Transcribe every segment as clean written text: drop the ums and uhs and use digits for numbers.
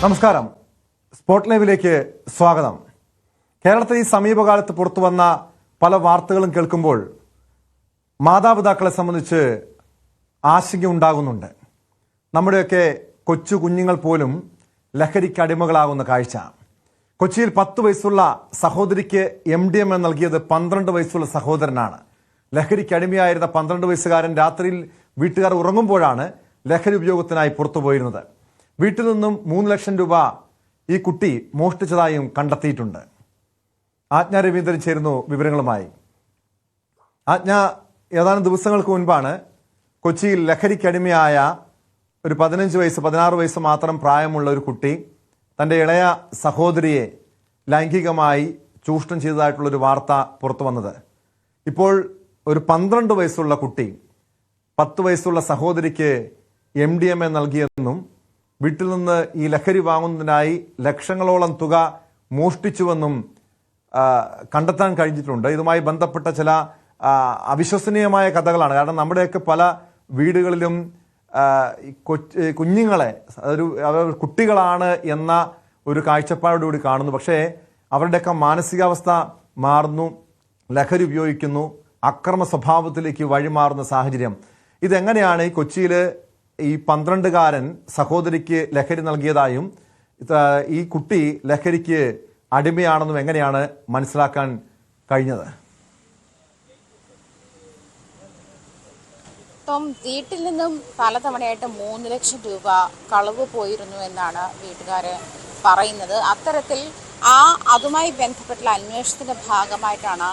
നമസ്കാരം. സ്പോട്ട് ലൈവിലേക്ക് സ്വാഗതം. കേരളത്തിൽ ഈ സമീപകാലത്ത് പുറത്തു വന്ന പല വാർത്തകളും കേൾക്കുമ്പോൾ മാതാപിതാക്കളെ സംബന്ധിച്ച് ആശങ്ക ഉണ്ടാകുന്നുണ്ട്. നമ്മുടെയൊക്കെ കൊച്ചു കുഞ്ഞുങ്ങൾ പോലും ലഹരിക്ക് അടിമകളാകുന്ന കാഴ്ച. കൊച്ചിയിൽ 10 വയസ്സുള്ള സഹോദരിക്ക് MDMA നൽകിയത് 12 വയസ്സുള്ള സഹോദരനാണ്. ലഹരിക്ക് അടിമയായിരുന്ന 12 വയസ്സുകാരൻ രാത്രിയിൽ വീട്ടുകാർ ഉറങ്ങുമ്പോഴാണ് ലഹരി ഉപയോഗത്തിനായി പുറത്തുപോയിരുന്നത്. വീട്ടിൽ നിന്നും 3 ലക്ഷം രൂപ ഈ കുട്ടി മോഷ്ടിച്ചതായും കണ്ടെത്തിയിട്ടുണ്ട്. ആജ്ഞ രവീന്ദ്രൻ ചേരുന്നു വിവരങ്ങളുമായി. ആജ്ഞ, ഏതാനും ദിവസങ്ങൾക്ക് മുൻപാണ് കൊച്ചിയിൽ ലഹരിക്കടിമയായ ഒരു 15 വയസ്സ് 16 വയസ്സ് മാത്രം പ്രായമുള്ള ഒരു കുട്ടി തൻ്റെ ഇളയ സഹോദരിയെ ലൈംഗികമായി ചൂഷണം ചെയ്തതായിട്ടുള്ളൊരു വാർത്ത പുറത്തു വന്നത്. ഇപ്പോൾ ഒരു 12 വയസ്സുള്ള കുട്ടി 10 വയസ്സുള്ള സഹോദരിക്ക് MDMA നൽകിയെന്നും വീട്ടിൽ നിന്ന് ഈ ലഹരി വാങ്ങുന്നതിനായി ലക്ഷങ്ങളോളം തുക മോഷ്ടിച്ചുവെന്നും കണ്ടെത്താൻ കഴിഞ്ഞിട്ടുണ്ട്. ഇതുമായി ബന്ധപ്പെട്ട ചില അവിശ്വസനീയമായ കഥകളാണ്. കാരണം നമ്മുടെയൊക്കെ പല വീടുകളിലും കുഞ്ഞുങ്ങളെ കുട്ടികളാണ് എന്ന ഒരു കാഴ്ചപ്പാടോടുകൂടി കാണുന്നു. പക്ഷേ അവരുടെയൊക്കെ മാനസികാവസ്ഥ മാറുന്നു, ലഹരി ഉപയോഗിക്കുന്നു, അക്രമ സ്വഭാവത്തിലേക്ക് വഴിമാറുന്ന സാഹചര്യം. ഇതെങ്ങനെയാണ് ഈ കൊച്ചിയിൽ ഈ 12കാരൻ സഹോദരിക്ക് ലഹരി നൽകിയതായും ഈ കുട്ടി ലഹരിക്ക് അടിമയാണെന്നും എങ്ങനെയാണ് മനസ്സിലാക്കാൻ കഴിഞ്ഞത്? ടോം, വീട്ടിൽ നിന്നും പലതവണയായിട്ട് 3 ലക്ഷം രൂപ കളവ് പോയിരുന്നു എന്നാണ് വീട്ടുകാര് പറയുന്നത്. അത്തരത്തിൽ അതുമായി ബന്ധപ്പെട്ടുള്ള അന്വേഷണത്തിന്റെ ഭാഗമായിട്ടാണ്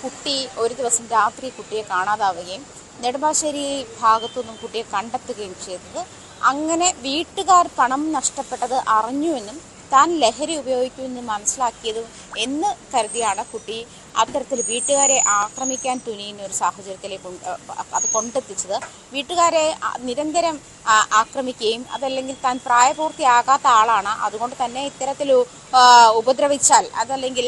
കുട്ടി ഒരു ദിവസം രാത്രി കുട്ടിയെ കാണാതാവുകയും നെടുമ്പാശ്ശേരി ഭാഗത്തുനിന്നും കുട്ടിയെ കണ്ടെത്തുകയും ചെയ്തത്. അങ്ങനെ വീട്ടുകാർ പണം നഷ്ടപ്പെട്ടത് അറിഞ്ഞുവെന്നും താൻ ലഹരി ഉപയോഗിക്കുമെന്ന് മനസ്സിലാക്കിയതും എന്ന് കരുതിയാണ് കുട്ടി അത്തരത്തിൽ വീട്ടുകാരെ ആക്രമിക്കാൻ തുനിയുന്ന ഒരു സാഹചര്യത്തിലേക്ക് അത് കൊണ്ടെത്തിച്ചത്. വീട്ടുകാരെ നിരന്തരം ആക്രമിക്കുകയും അതല്ലെങ്കിൽ താൻ പ്രായപൂർത്തിയാകാത്ത ആളാണ്, അതുകൊണ്ട് തന്നെ ഇത്തരത്തിൽ ഉപദ്രവിച്ചാൽ അതല്ലെങ്കിൽ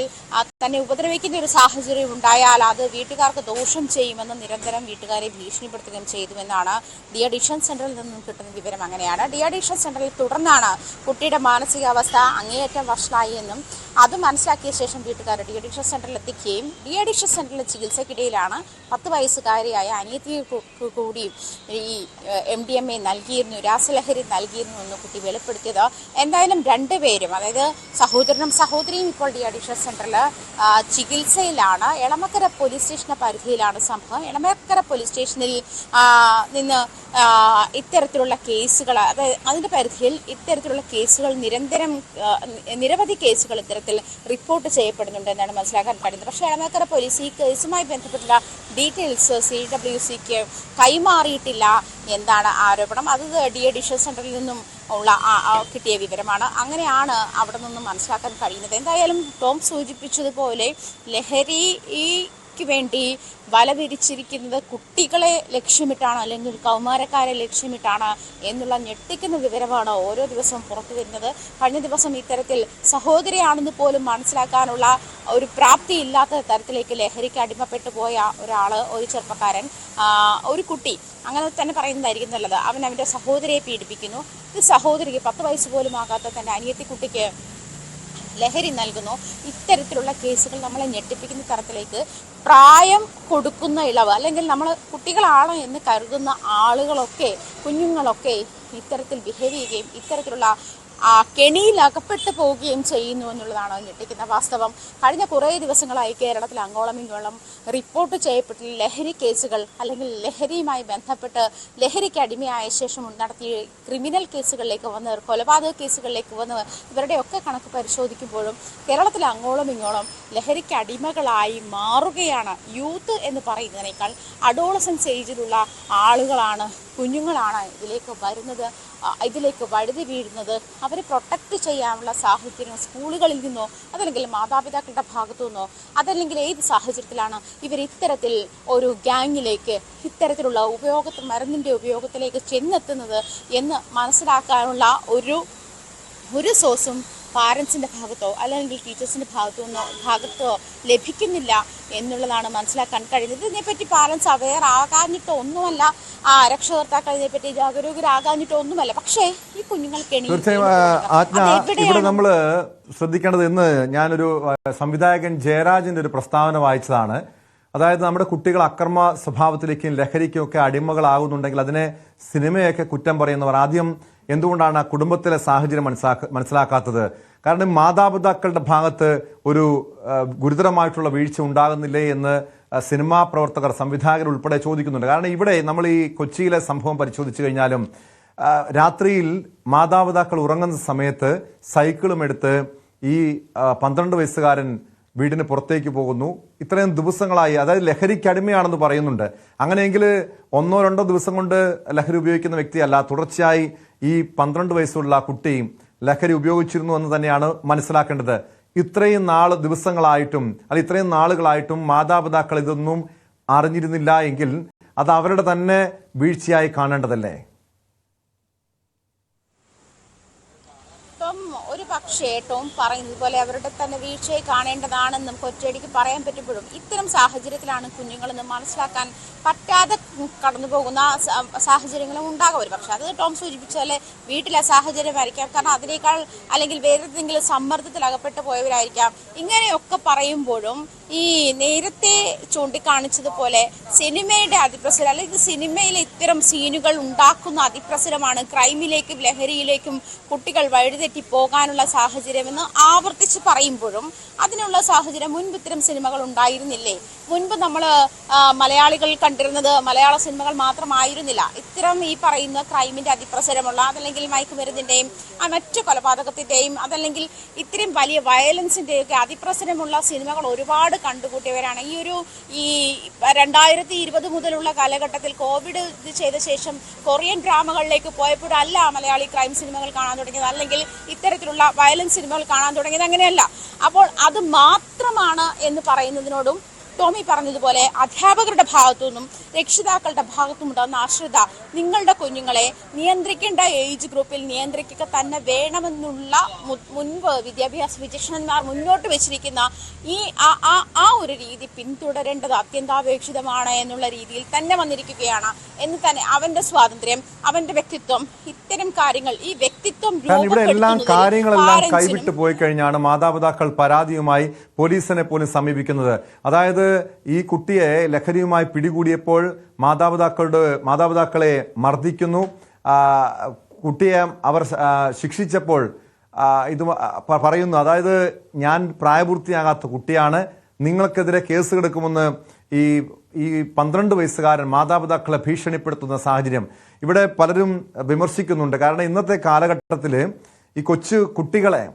തന്നെ ഉപദ്രവിക്കുന്ന ഒരു സാഹചര്യം ഉണ്ടായാൽ അത് വീട്ടുകാർക്ക് ദോഷം ചെയ്യുമെന്ന് നിരന്തരം വീട്ടുകാരെ ഭീഷണിപ്പെടുത്തുകയും ചെയ്തുവെന്നാണ് ഡി അഡിക്ഷൻ സെന്ററിൽ നിന്നും കിട്ടുന്ന വിവരം. അങ്ങനെയാണ് ഡി അഡിക്ഷൻ സെന്ററിൽ തുടർന്നാണ് കുട്ടിയുടെ മാനസികാവസ്ഥ അങ്ങേയറ്റം വഷളായി എന്നും അത് മനസ്സിലാക്കിയ ശേഷം വീട്ടുകാർ ഡി അഡിക്ഷൻ സെന്ററിൽ എത്തിക്കുകയും ഡി അഡിക്ഷൻ സെന്ററിൽ ചികിത്സയ്ക്കിടയിലാണ് 10 വയസ്സുകാരിയായ അനിയത്തിയെ കൂടി ഈ MDMA നൽകിയിരുന്നു, രാസലഹരി നൽകിയിരുന്നു എന്ന് കുട്ടി വെളിപ്പെടുത്തിയത്. എന്തായാലും രണ്ടുപേരും, അതായത് സഹോദരനും സഹോദരിയും ഇപ്പോൾ ഡി അഡിക്ഷൻ സെന്ററിൽ ചികിത്സയിലാണ്. എളമക്കര പോലീസ് സ്റ്റേഷന്റെ പരിധിയിലാണ് സംഭവം. എളമക്കര പോലീസ് സ്റ്റേഷനിൽ നിന്ന് ഇത്തരത്തിലുള്ള കേസുകൾ, അതായത് അതിന്റെ പരിധിയിൽ ഇത്തരത്തിലുള്ള കേസുകൾ നിരവധി കേസുകൾ ഇത്തരത്തിൽ റിപ്പോർട്ട് ചെയ്യപ്പെടുന്നുണ്ട് എന്നാണ് മനസ്സിലാക്കാൻ കഴിയുന്നത്. പക്ഷേ എളമക്കര പോലീസ് ഈ കേസുമായി ബന്ധപ്പെട്ടുള്ള ഡീറ്റെയിൽസ് CWCക്ക് കൈമാറിയിട്ടില്ല എന്നാണ് ആരോപണം. അത് ഡി അഡിക്ഷൻ സെന്ററിൽ നിന്നും ഉള്ള കിട്ടിയ വിവരമാണ്. അങ്ങനെയാണ് അവിടെ നിന്നും മനസ്സിലാക്കാൻ കഴിയുന്നത്. എന്തായാലും ടോം സൂചിപ്പിച്ചതുപോലെ ലഹരിക്ക് വേണ്ടി വല വിരിച്ചിരിക്കുന്നത് കുട്ടികളെ ലക്ഷ്യമിട്ടാണ് അല്ലെങ്കിൽ കൗമാരക്കാരെ ലക്ഷ്യമിട്ടാണ് എന്നുള്ള ഞെട്ടിക്കുന്ന വിവരമാണ് ഓരോ ദിവസവും പുറത്തു വരുന്നത്. കഴിഞ്ഞ ദിവസം ഇത്തരത്തിൽ സഹോദരിയാണെന്ന് പോലും മനസ്സിലാക്കാനുള്ള ഒരു പ്രാപ്തി ഇല്ലാത്ത തരത്തിലേക്ക് ലഹരിക്ക് അടിമപ്പെട്ടു പോയ ഒരു ചെറുപ്പക്കാരൻ, ഒരു കുട്ടി, അങ്ങനെ തന്നെ പറയുന്നതായിരിക്കും നല്ലത്. അവൻ്റെ സഹോദരിയെ പീഡിപ്പിക്കുന്നു. ഈ സഹോദരിക്ക് 10 വയസ്സ് പോലും ആകാത്ത തൻ്റെ അനിയത്തി കുട്ടിക്ക് ലഹരി നൽകുന്നു. ഇത്തരത്തിലുള്ള കേസുകൾ നമ്മളെ ഞെട്ടിപ്പിക്കുന്ന തരത്തിലേക്ക് പ്രായം കൊടുക്കുന്ന ഇളവ്, അല്ലെങ്കിൽ നമ്മൾ കുട്ടികളാണ് എന്ന് കരുതുന്ന കുഞ്ഞുങ്ങളൊക്കെ ഇത്തരത്തിൽ ബിഹേവ് ചെയ്യുകയും ഇത്തരത്തിലുള്ള കെണിയിൽ അകപ്പെട്ടു പോവുകയും ചെയ്യുന്നു എന്നുള്ളതാണ് ഞെട്ടിക്കുന്ന വാസ്തവം. കഴിഞ്ഞ കുറേ ദിവസങ്ങളായി കേരളത്തിൽ അങ്ങോളം ഇങ്ങോളം റിപ്പോർട്ട് ചെയ്യപ്പെട്ട ലഹരി കേസുകൾ, അല്ലെങ്കിൽ ലഹരിയുമായി ബന്ധപ്പെട്ട് ലഹരിക്ക് അടിമയായ ശേഷം നടത്തിയ ക്രിമിനൽ കേസുകളിലേക്ക് വന്നവർ, കൊലപാതക കേസുകളിലേക്ക് വന്നവർ, ഇവരുടെയൊക്കെ കണക്ക് പരിശോധിക്കുമ്പോഴും കേരളത്തിൽ അങ്ങോളം ഇങ്ങോളം ലഹരിക്ക് അടിമകളായി മാറുകയാണ്. യൂത്ത് എന്ന് പറയുന്നതിനേക്കാൾ അഡോളസൻസ് ഏജിലുള്ള ആളുകളാണ്, കുഞ്ഞുങ്ങളാണ് ഇതിലേക്ക് വഴുതി വീഴുന്നത്. അവരെ പ്രൊട്ടക്റ്റ് ചെയ്യാനുള്ള സാഹചര്യം സ്കൂളുകളിൽ നിന്നോ അതല്ലെങ്കിൽ മാതാപിതാക്കളുടെ ഭാഗത്തു നിന്നോ അതല്ലെങ്കിൽ ഏത് സാഹചര്യത്തിലാണ് ഇവർ ഇത്തരത്തിൽ ഒരു ഗ്യാങ്ങിലേക്ക്, ഇത്തരത്തിലുള്ള മരുന്നിൻ്റെ ഉപയോഗത്തിലേക്ക് ചെന്നെത്തുന്നത് എന്ന് മനസ്സിലാക്കാനുള്ള ഒരു സോഴ്സും പാരൻസിൻ്റെ ഭാഗത്തോ അല്ലെങ്കിൽ ടീച്ചേഴ്സിൻ്റെ ഭാഗത്തോ ലഭിക്കുന്നില്ല എന്നുള്ളതാണ് മനസ്സിലാക്കാൻ കഴിയുന്നത്. ഇതിനെപ്പറ്റി പാരൻസ് അവെയർ ആകാഞ്ഞിട്ടോ ഒന്നുമല്ല, രക്ഷകർത്താക്കൾ ഇതിനെപ്പറ്റി ജാഗരൂകരാകാഞ്ഞിട്ടോ ഒന്നുമല്ല. പക്ഷേ ഈ കുഞ്ഞുങ്ങൾക്ക് തീർച്ചയായും ആജ്ഞ, ഇവിടെ നമ്മൾ ശ്രദ്ധിക്കേണ്ടത്, ഇന്ന് ഞാനൊരു സംവിധായകൻ ജയരാജിന്റെ ഒരു പ്രസ്താവന വായിച്ചതാണ്. അതായത് നമ്മുടെ കുട്ടികൾ അക്രമ സ്വഭാവത്തിലേക്കും ലഹരിക്കും ഒക്കെ അടിമകളാകുന്നുണ്ടെങ്കിൽ അതിനെ സിനിമയൊക്കെ കുറ്റം പറയുന്നവർ ആദ്യം എന്തുകൊണ്ടാണ് ആ കുടുംബത്തിലെ സാഹചര്യം മനസ്സിലാക്കാത്തത്? കാരണം മാതാപിതാക്കളുടെ ഭാഗത്ത് ഒരു ഗുരുതരമായിട്ടുള്ള വീഴ്ച ഉണ്ടാകുന്നില്ലേ എന്ന് സിനിമാ പ്രവർത്തകർ, സംവിധായകർ ഉൾപ്പെടെ ചോദിക്കുന്നുണ്ട്. കാരണം ഇവിടെ നമ്മൾ ഈ കൊച്ചിയിലെ സംഭവം പരിശോധിച്ചു കഴിഞ്ഞാലും രാത്രിയിൽ മാതാപിതാക്കൾ ഉറങ്ങുന്ന സമയത്ത് സൈക്കിളും എടുത്ത് ഈ 12 വയസ്സുകാരൻ വീടിന് പുറത്തേക്ക് പോകുന്നു. ഇത്രയും ദിവസങ്ങളായി, അതായത് ലഹരിക്ക് അടിമയാണെന്ന് പറയുന്നുണ്ട്. അങ്ങനെയെങ്കിൽ 1-2 ദിവസം കൊണ്ട് ലഹരി ഉപയോഗിക്കുന്ന വ്യക്തിയല്ല, തുടർച്ചയായി ഈ 12 വയസ്സുള്ള കുട്ടി ലഹരി ഉപയോഗിച്ചിരുന്നു എന്ന് തന്നെയാണ് മനസ്സിലാക്കേണ്ടത്. ഇത്രയും ദിവസങ്ങളായിട്ടും അല്ല ഇത്രയും നാളുകളായിട്ടും മാതാപിതാക്കൾ ഇതൊന്നും അറിഞ്ഞിരുന്നില്ല എങ്കിൽ അത് അവരുടെ തന്നെ വീഴ്ചയായി കാണേണ്ടതല്ലേ? ഒരു പക്ഷേ ടോം പറയുന്നത് പോലെ അവരുടെ തന്നെ വീഴ്ചയെ കാണേണ്ടതാണെന്ന് നമുക്ക് ഒറ്റയടിക്ക് പറയാൻ പറ്റുമ്പോഴും ഇത്തരം സാഹചര്യത്തിലാണ് കുഞ്ഞുങ്ങളെന്ന് മനസ്സിലാക്കാൻ പറ്റാതെ കടന്നു പോകുന്ന സാഹചര്യങ്ങളും ഉണ്ടാകും. ഒരു പക്ഷെ അത് ടോം സൂചിപ്പിച്ച പോലെ വീട്ടിലെ സാഹചര്യമായിരിക്കാം, കാരണം അതിനേക്കാൾ അല്ലെങ്കിൽ വേറെ ഏതെങ്കിലും സമ്മർദ്ദത്തിൽ അകപ്പെട്ടു പോയവരായിരിക്കാം. ഇങ്ങനെയൊക്കെ പറയുമ്പോഴും ഈ നേരത്തെ ചൂണ്ടിക്കാണിച്ചതുപോലെ സിനിമയുടെ അതിപ്രസരം അല്ലെങ്കിൽ സിനിമയിലെ ഇത്തരം സീനുകൾ ഉണ്ടാക്കുന്ന അതിപ്രസരമാണ് ക്രൈമിലേക്കും ലഹരിയിലേക്കും കുട്ടികൾ വഴിതെറ്റി പോകാനുള്ള സാഹചര്യമെന്ന് ആവർത്തിച്ച് പറയുമ്പോഴും അതിനുള്ള സാഹചര്യം മുൻപ് ഇത്തരം സിനിമകൾ ഉണ്ടായിരുന്നില്ലേ? മുൻപ് നമ്മൾ മലയാളികൾ കണ്ടിരുന്നത് മലയാള സിനിമകൾ മാത്രമായിരുന്നില്ല. ഇത്തരം ഈ പറയുന്ന ക്രൈമിന്റെ അതിപ്രസരമുള്ള, അതല്ലെങ്കിൽ മയക്കുമരുന്നിന്റെയും മറ്റു കൊലപാതകത്തിന്റെയും, അതല്ലെങ്കിൽ ഇത്രയും വലിയ വയലൻസിന്റെയൊക്കെ അതിപ്രസരമുള്ള സിനിമകൾ ഒരുപാട് കണ്ടുകൂട്ടിയവരാണ്. ഈ 2020 മുതലുള്ള കാലഘട്ടത്തിൽ കോവിഡ് ചെയ്ത ശേഷം കൊറിയൻ ഡ്രാമകളിലേക്ക് പോയപ്പോഴല്ല മലയാളി ക്രൈം സിനിമകൾ കാണാൻ തുടങ്ങിയത്, അല്ലെങ്കിൽ ഇത്തരത്തിലുള്ള വയലൻസ് സിനിമകൾ കാണാൻ തുടങ്ങിയത്. അങ്ങനെയല്ല. അപ്പോൾ അത് മാത്രമാണ് എന്ന് പറയുന്നതിനോടും ടോമി പറഞ്ഞതുപോലെ അധ്യാപകരുടെ ഭാഗത്തുനിന്നും രക്ഷിതാക്കളുടെ ഭാഗത്തും ഉണ്ടാകുന്ന ആശ്രിത, നിങ്ങളുടെ കുഞ്ഞുങ്ങളെ നിയന്ത്രിക്കേണ്ട ഏജ് ഗ്രൂപ്പിൽ നിയന്ത്രിക്കുക തന്നെ വേണമെന്നുള്ള മുൻപ് വിദ്യാഭ്യാസ വിചക്ഷണന്മാർ മുന്നോട്ട് വെച്ചിരിക്കുന്ന ആ ഒരു രീതി പിന്തുടരേണ്ടത് അത്യന്താപേക്ഷിതമാണ് എന്നുള്ള രീതിയിൽ തന്നെ വന്നിരിക്കുകയാണ് എന്ന് തന്നെ. അവന്റെ സ്വാതന്ത്ര്യം, അവന്റെ വ്യക്തിത്വം, ഇത്തരം കാര്യങ്ങൾ, ഈ വ്യക്തിത്വം ഇവിടെ എല്ലാം കാര്യങ്ങളെല്ലാം കൈവിട്ടു പോയി കഴിഞ്ഞാണ് മാതാപിതാക്കൾ പരാതിയുമായി പോലീസിനെ പോലും സമീപിക്കുന്നത്. അതായത് ഈ കുട്ടിയെ ലഹരിയുമായി പിടികൂടിയപ്പോൾ മാതാപിതാക്കളെ മർദ്ദിക്കുന്നു, കുട്ടിയെ അവർ ശിക്ഷിച്ചപ്പോൾ ഇത് പറയുന്നു, അതായത് ഞാൻ പ്രായപൂർത്തിയാകാത്ത കുട്ടിയാണ്, നിങ്ങൾക്കെതിരെ കേസെടുക്കുമെന്ന് ഈ 12 വയസ്സുകാരൻ മാതാപിതാക്കളെ ഭീഷണിപ്പെടുത്തുന്ന സാഹചര്യം ഇവിടെ പലരും വിമർശിക്കുന്നുണ്ട്. കാരണം ഇന്നത്തെ കാലഘട്ടത്തിൽ ഈ കൊച്ചു കുട്ടികളെ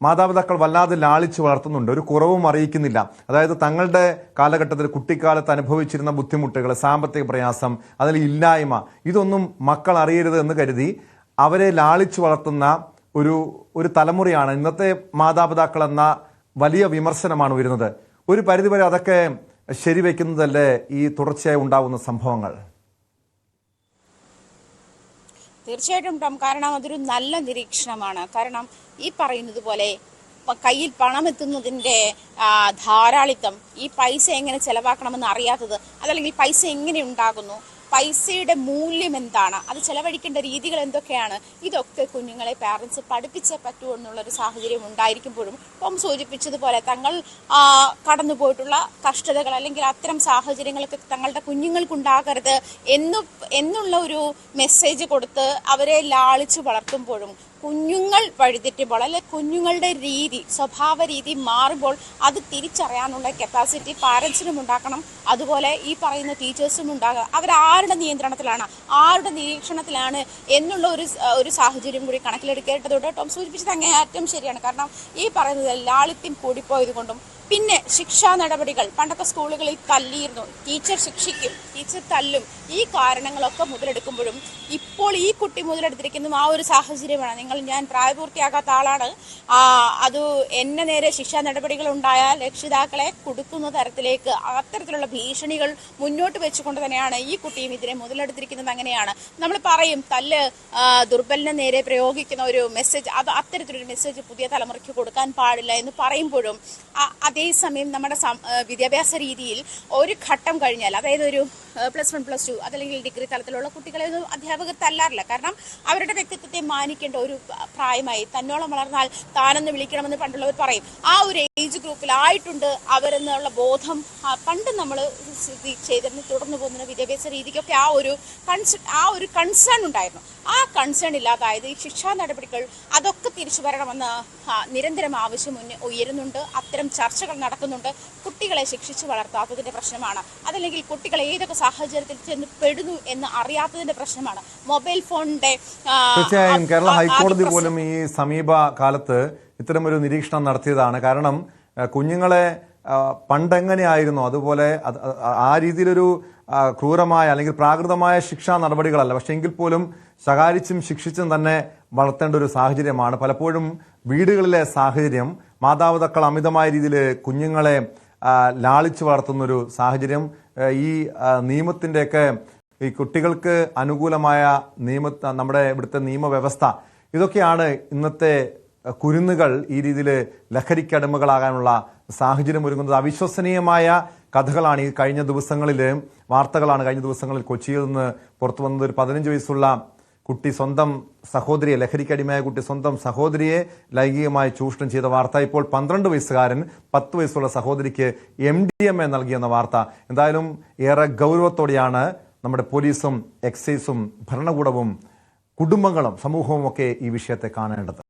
മാതാപിതാക്കൾ വല്ലാതെ ലാളിച്ച് വളർത്തുന്നുണ്ട്, ഒരു കുറവും അറിയിക്കുന്നില്ല. അതായത് തങ്ങളുടെ കാലഘട്ടത്തിൽ കുട്ടിക്കാലത്ത് അനുഭവിച്ചിരുന്ന ബുദ്ധിമുട്ടുകൾ, സാമ്പത്തിക പ്രയാസം, അതിൽ ഇല്ലായ്മ, ഇതൊന്നും മക്കൾ അറിയരുത് എന്ന് കരുതി അവരെ ലാളിച്ച് വളർത്തുന്ന ഒരു തലമുറയാണ് ഇന്നത്തെ മാതാപിതാക്കൾ എന്ന വലിയ വിമർശനമാണ് വരുന്നത്. ഒരു പരിധിവരെ അതൊക്കെ ശരിവെക്കുന്നതല്ലേ ഈ തുടർച്ചയായി ഉണ്ടാകുന്ന സംഭവങ്ങൾ? തീർച്ചയായിട്ടും ടോം, കാരണം അതൊരു നല്ല നിരീക്ഷണമാണ്. കാരണം ഈ പറയുന്നത് പോലെ കയ്യിൽ പണം എത്തുന്നതിൻ്റെ ധാരാളിത്തം, ഈ പൈസ എങ്ങനെ ചെലവാക്കണമെന്ന് അറിയാത്തത്, അതല്ലെങ്കിൽ പൈസ എങ്ങനെ ഉണ്ടാകുന്നു, പൈസയുടെ മൂല്യം എന്താണ്, അത് ചെലവഴിക്കേണ്ട രീതികൾ എന്തൊക്കെയാണ്, ഇതൊക്കെ കുഞ്ഞുങ്ങളെ പാരൻസ് പഠിപ്പിച്ചേ പറ്റൂ എന്നുള്ളൊരു സാഹചര്യം ഉണ്ടായിരിക്കുമ്പോഴും ടോം സൂചിപ്പിച്ചതുപോലെ തങ്ങൾ കടന്നുപോയിട്ടുള്ള കഷ്ടതകൾ അല്ലെങ്കിൽ അത്തരം സാഹചര്യങ്ങളൊക്കെ തങ്ങളുടെ കുഞ്ഞുങ്ങൾക്കുണ്ടാകരുത് എന്നുള്ള ഒരു മെസ്സേജ് കൊടുത്ത് അവരെ ലാളിച്ച് വളർത്തുമ്പോഴും കുഞ്ഞുങ്ങൾ വഴിതെറ്റുമ്പോൾ അല്ലെ കുഞ്ഞുങ്ങളുടെ സ്വഭാവ രീതി മാറുമ്പോൾ അത് തിരിച്ചറിയാനുള്ള കപ്പാസിറ്റി പാരൻസിനും ഉണ്ടാക്കണം. അതുപോലെ ഈ പറയുന്ന ടീച്ചേഴ്സും ഉണ്ടാകുക. അവരാരുടെ നിയന്ത്രണത്തിലാണ്, ആരുടെ നിരീക്ഷണത്തിലാണ് എന്നുള്ള ഒരു സാഹചര്യം കൂടി കണക്കിലെടുക്കേണ്ടതുണ്ട്. ടോം സൂചിപ്പിച്ചത് അങ്ങേയറ്റം ശരിയാണ്. കാരണം ഈ പറയുന്നത് ലാളിത്യം കൂടിപ്പോയത് കൊണ്ടും പിന്നെ ശിക്ഷാ നടപടികൾ പണ്ടൊക്കെ സ്കൂളുകളിൽ തല്ലിയിരുന്നു, ടീച്ചർ ശിക്ഷിക്കും, ടീച്ചർ തല്ലും, ഈ കാരണങ്ങളൊക്കെ മുതലെടുക്കുമ്പോഴും ഇപ്പോൾ ഈ കുട്ടി മുതലെടുത്തിരിക്കുന്നതും ആ ഒരു സാഹചര്യമാണ്. ഞാൻ പ്രായപൂർത്തിയാകാത്ത ആളാണ്, അത് എന്നെ നേരെ ശിക്ഷാ നടപടികൾ ഉണ്ടായാൽ രക്ഷിതാക്കളെ കൊടുക്കുന്ന തരത്തിലേക്ക് അത്തരത്തിലുള്ള ഭീഷണികൾ മുന്നോട്ട് വെച്ചുകൊണ്ട് തന്നെയാണ് ഈ കുട്ടിയും ഇതിനെ മുതലെടുത്തിരിക്കുന്നത്. അങ്ങനെയാണ് നമ്മൾ പറയും, തല്ല് ദുർബലിനെ നേരെ പ്രയോഗിക്കുന്ന ഒരു മെസ്സേജ്, അത് അത്തരത്തിലൊരു മെസ്സേജ് പുതിയ തലമുറയ്ക്ക് കൊടുക്കാൻ പാടില്ല എന്ന് പറയുമ്പോഴും അതേസമയം നമ്മുടെ വിദ്യാഭ്യാസ രീതിയിൽ ഒരു ഘട്ടം കഴിഞ്ഞാൽ, അതായത് ഒരു +1 +2 അതല്ലെങ്കിൽ ഡിഗ്രി തലത്തിലുള്ള കുട്ടികളെ ഒന്നും അധ്യാപകർ തല്ലാറില്ല. കാരണം അവരുടെ വ്യക്തിത്വത്തെ മാനിക്കേണ്ട ഒരു പ്രായമായി. തന്നോളം വളർന്നാൽ താനെന്ന് വിളിക്കണമെന്ന് പണ്ടുള്ളവർ പറയും. ആ ഒരു ഏജ് ഗ്രൂപ്പിലായിട്ടുണ്ട് അവരെന്നുള്ള ബോധം പണ്ട് നമ്മൾ ചെയ്തിരുന്നു. തുടർന്നു പോകുന്ന വിദ്യാഭ്യാസ രീതിക്കൊക്കെ ആ ഒരു കൺസേൺ ഉണ്ടായിരുന്നു. ആ കൺസേൺ ഇല്ലാതായത് ഈ ശിക്ഷാ നടപടികൾ അതൊക്കെ തിരിച്ചു വരണമെന്ന് നിരന്തരം ആവശ്യം ഉയരുന്നുണ്ട്. അത്തരം ചർച്ചകൾ നടക്കുന്നുണ്ട്. കുട്ടികളെ ശിക്ഷിച്ച് വളർത്താത്തതിന്റെ പ്രശ്നമാണ്, അതല്ലെങ്കിൽ കുട്ടികൾ ഏതൊക്കെ സാഹചര്യത്തിൽ ചെന്ന് പെടുന്നു എന്ന് അറിയാത്തതിന്റെ പ്രശ്നമാണ്. മൊബൈൽ ഫോണിന്റെ തീർച്ചയായും കേരള ഹൈക്കോടതി പോലും ഈ സമീപ കാലത്ത് ഇത്തരമൊരു നിരീക്ഷണം നടത്തിയതാണ്. കാരണം കുഞ്ഞുങ്ങളെ പണ്ടെങ്ങനെയായിരുന്നു അതുപോലെ ആ രീതിയിലൊരു ക്രൂരമായ അല്ലെങ്കിൽ പ്രാകൃതമായ ശിക്ഷാ നടപടികളല്ല, പക്ഷെ എങ്കിൽ പോലും ശകാരിച്ചും ശിക്ഷിച്ചും തന്നെ വളർത്തേണ്ട ഒരു സാഹചര്യമാണ്. പലപ്പോഴും വീടുകളിലെ സാഹചര്യം മാതാപിതാക്കൾ അമിതമായ രീതിയിൽ കുഞ്ഞുങ്ങളെ ലാളിച്ചു വളർത്തുന്നൊരു സാഹചര്യം, ഈ നിയമത്തിൻ്റെയൊക്കെ ഈ കുട്ടികൾക്ക് അനുകൂലമായ നമ്മുടെ ഇവിടുത്തെ നിയമവ്യവസ്ഥ, ഇതൊക്കെയാണ് ഇന്നത്തെ കുരുന്നുകൾ ഈ രീതിയിൽ ലഹരിക്കടിമകളാകാനുള്ള സാഹചര്യം ഒരുങ്ങുന്നത്. അവിശ്വസനീയമായ കഥകളാണ് ഈ കഴിഞ്ഞ ദിവസങ്ങളിൽ, വാർത്തകളാണ് കഴിഞ്ഞ ദിവസങ്ങളിൽ കൊച്ചിയിൽ നിന്ന് പുറത്തു വന്നത്. ഒരു 15 വയസ്സുള്ള കുട്ടി സ്വന്തം സഹോദരിയെ, ലഹരിക്കടിമയായ കുട്ടി സ്വന്തം സഹോദരിയെ ലൈംഗികമായി ചൂഷണം ചെയ്ത വാർത്ത. ഇപ്പോൾ 12 വയസ്സുകാരൻ 10 വയസ്സുള്ള സഹോദരിക്ക് MDMA നൽകിയെന്ന വാർത്ത. എന്തായാലും ഏറെ ഗൗരവത്തോടെയാണ് നമ്മുടെ പോലീസും എക്സൈസും ഭരണകൂടവും കുടുംബങ്ങളും സമൂഹവും ഒക്കെ ഈ വിഷയത്തെ കാണേണ്ടത്.